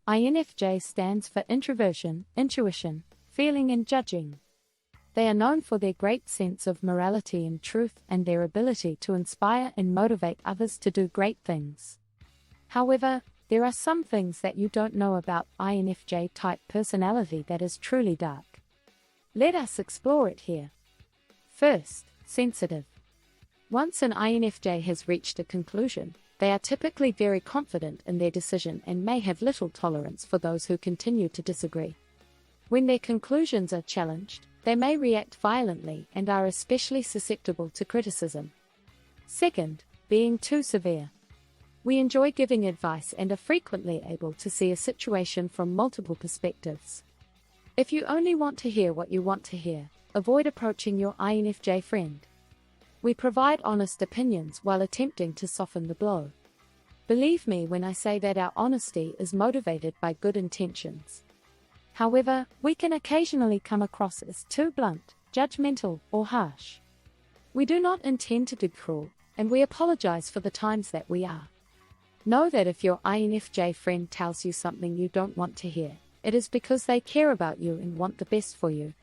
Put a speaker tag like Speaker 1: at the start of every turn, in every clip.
Speaker 1: INFJ stands for introversion, intuition, feeling and judging. They are known for their great sense of morality and truth and their ability to inspire and motivate others to do great things. However, there are some things that you don't know about INFJ-type personality that is truly dark. Let us explore it here. First, sensitive. Once an INFJ has reached a conclusion, they are typically very confident in their decision and may have little tolerance for those who continue to disagree. When their conclusions are challenged, they may react violently and are especially susceptible to criticism. Second, being too severe. We enjoy giving advice and are frequently able to see a situation from multiple perspectives. If you only want to hear what you want to hear, avoid approaching your INFJ friend. We provide honest opinions while attempting to soften the blow. Believe me when I say that our honesty is motivated by good intentions. However, we can occasionally come across as too blunt, judgmental, or harsh. We do not intend to be cruel, and we apologize for the times that we are. Know that if your INFJ friend tells you something you don't want to hear, it is because they care about you and want the best for you.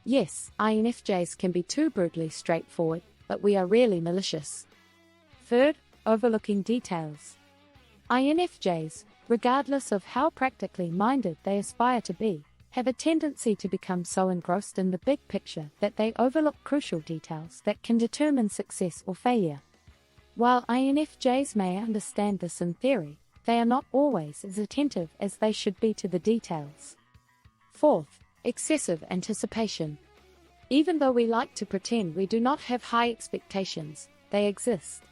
Speaker 1: Yes, INFJs can be too brutally straightforward, but we are rarely malicious. Third, overlooking details. INFJs, regardless of how practically minded they aspire to be, have a tendency to become so engrossed in the big picture that they overlook crucial details that can determine success or failure. While INFJs may understand this in theory, they are not always as attentive as they should be to the details. Fourth, excessive anticipation. Even though we like to pretend we do not have high expectations, they exist.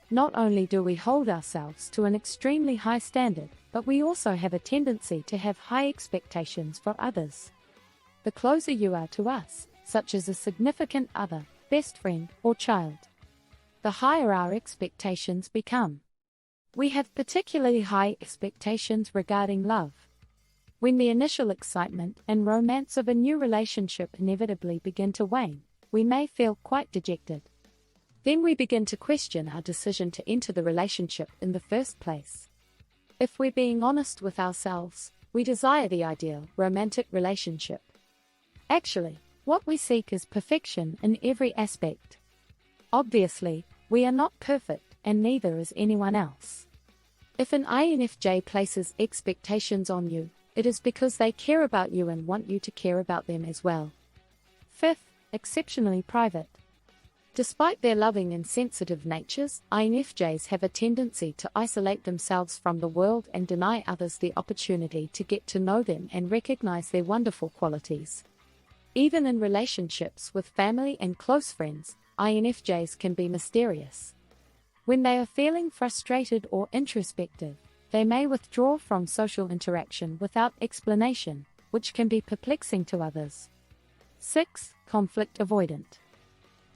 Speaker 1: Not only do we hold ourselves to an extremely high standard, but we also have a tendency to have high expectations for others. The closer you are to us, such as a significant other, best friend, or child, the higher our expectations become. We have particularly high expectations regarding love. When the initial excitement and romance of a new relationship inevitably begin to wane, we may feel quite dejected. Then we begin to question our decision to enter the relationship in the first place. If we're being honest with ourselves, we desire the ideal, romantic relationship. Actually, what we seek is perfection in every aspect. Obviously, we are not perfect, and neither is anyone else. If an INFJ places expectations on you, it is because they care about you and want you to care about them as well. Fifth, exceptionally private. Despite their loving and sensitive natures, INFJs have a tendency to isolate themselves from the world and deny others the opportunity to get to know them and recognize their wonderful qualities. Even in relationships with family and close friends, INFJs can be mysterious. When they are feeling frustrated or introspective, they may withdraw from social interaction without explanation, which can be perplexing to others. 6. Conflict avoidant.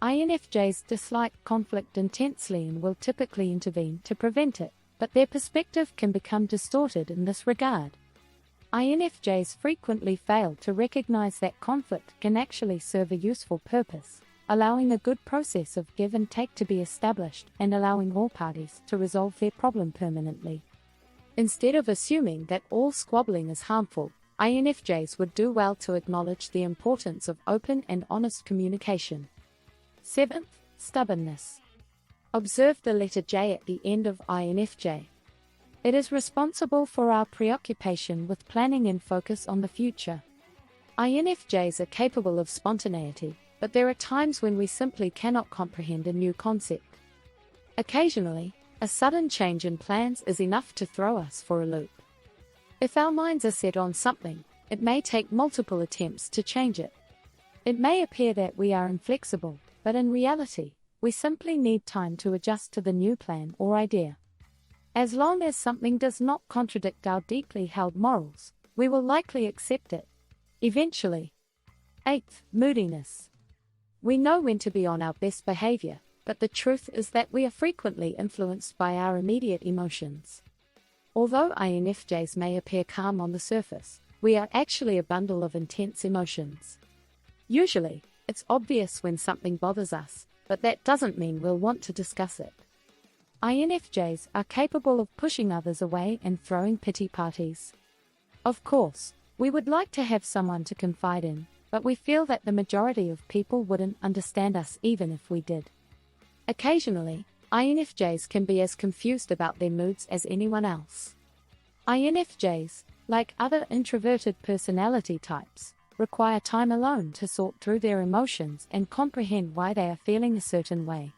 Speaker 1: INFJs dislike conflict intensely and will typically intervene to prevent it, but their perspective can become distorted in this regard. INFJs frequently fail to recognize that conflict can actually serve a useful purpose, allowing a good process of give and take to be established and allowing all parties to resolve their problem permanently. Instead of assuming that all squabbling is harmful, INFJs would do well to acknowledge the importance of open and honest communication. 7th, stubbornness. Observe the letter J at the end of INFJ. It is responsible for our preoccupation with planning and focus on the future. INFJs are capable of spontaneity, but there are times when we simply cannot comprehend a new concept. Occasionally, a sudden change in plans is enough to throw us for a loop. If our minds are set on something, it may take multiple attempts to change it. It may appear that we are inflexible, but in reality, we simply need time to adjust to the new plan or idea. As long as something does not contradict our deeply held morals, we will likely accept it. Eventually. 8th, moodiness. We know when to be on our best behavior, but the truth is that we are frequently influenced by our immediate emotions. Although INFJs may appear calm on the surface, we are actually a bundle of intense emotions. Usually, it's obvious when something bothers us, but that doesn't mean we'll want to discuss it. INFJs are capable of pushing others away and throwing pity parties. Of course, we would like to have someone to confide in, but we feel that the majority of people wouldn't understand us even if we did. Occasionally, INFJs can be as confused about their moods as anyone else. INFJs, like other introverted personality types, require time alone to sort through their emotions and comprehend why they are feeling a certain way.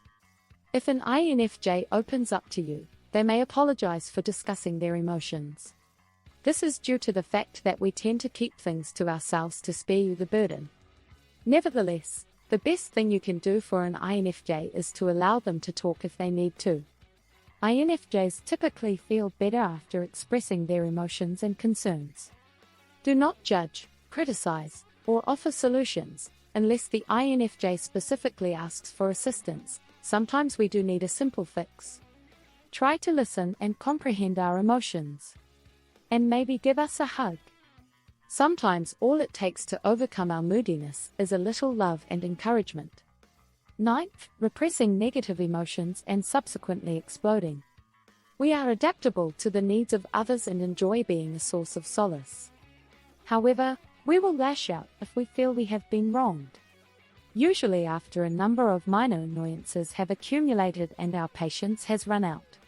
Speaker 1: If an INFJ opens up to you, they may apologize for discussing their emotions. This is due to the fact that we tend to keep things to ourselves to spare you the burden. Nevertheless, the best thing you can do for an INFJ is to allow them to talk if they need to. INFJs typically feel better after expressing their emotions and concerns. Do not judge, criticize, or offer solutions, unless the INFJ specifically asks for assistance. Sometimes we do need a simple fix. Try to listen and comprehend our emotions. And maybe give us a hug. Sometimes all it takes to overcome our moodiness is a little love and encouragement. 9th, repressing negative emotions and subsequently exploding. We are adaptable to the needs of others and enjoy being a source of solace. However, we will lash out if we feel we have been wronged. Usually after a number of minor annoyances have accumulated and our patience has run out.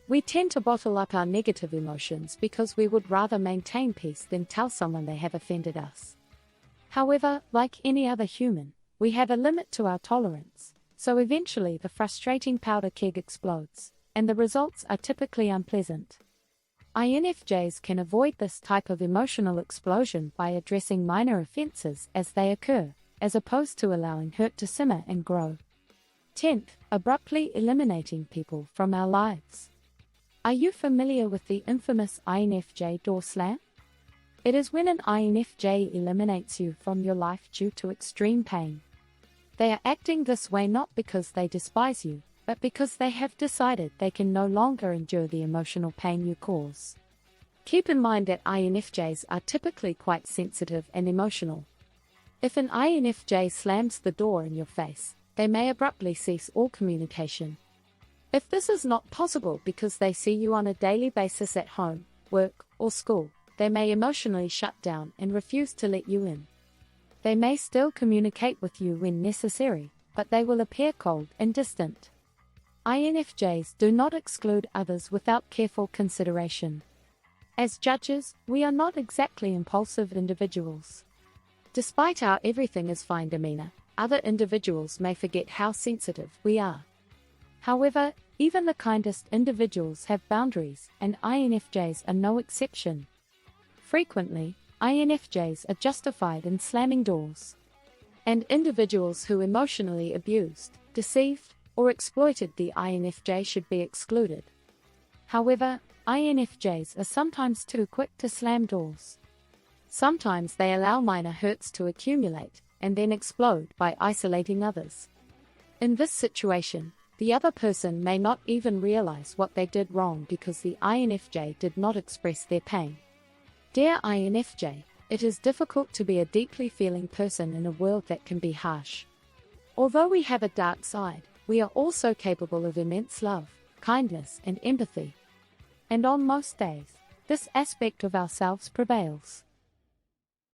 Speaker 1: We tend to bottle up our negative emotions because we would rather maintain peace than tell someone they have offended us. However, like any other human, we have a limit to our tolerance, so eventually the frustrating powder keg explodes, and the results are typically unpleasant. INFJs can avoid this type of emotional explosion by addressing minor offenses as they occur, as opposed to allowing hurt to simmer and grow. 10th, abruptly eliminating people from our lives. Are you familiar with the infamous INFJ door slam? It is when an INFJ eliminates you from your life due to extreme pain. They are acting this way not because they despise you, but because they have decided they can no longer endure the emotional pain you cause. Keep in mind that INFJs are typically quite sensitive and emotional. If an INFJ slams the door in your face, they may abruptly cease all communication. If this is not possible because they see you on a daily basis at home, work, or school, they may emotionally shut down and refuse to let you in. They may still communicate with you when necessary, but they will appear cold and distant. INFJs do not exclude others without careful consideration. As judges, we are not exactly impulsive individuals. Despite our everything is fine demeanor, other individuals may forget how sensitive we are. However, even the kindest individuals have boundaries, and INFJs are no exception. Frequently, INFJs are justified in slamming doors. And individuals who emotionally abused, deceived, or exploited the INFJ should be excluded. However, INFJs are sometimes too quick to slam doors. Sometimes they allow minor hurts to accumulate, and then explode by isolating others. In this situation, the other person may not even realize what they did wrong because the INFJ did not express their pain. Dear INFJ, it is difficult to be a deeply feeling person in a world that can be harsh. Although we have a dark side, we are also capable of immense love, kindness, and empathy. And on most days, this aspect of ourselves prevails.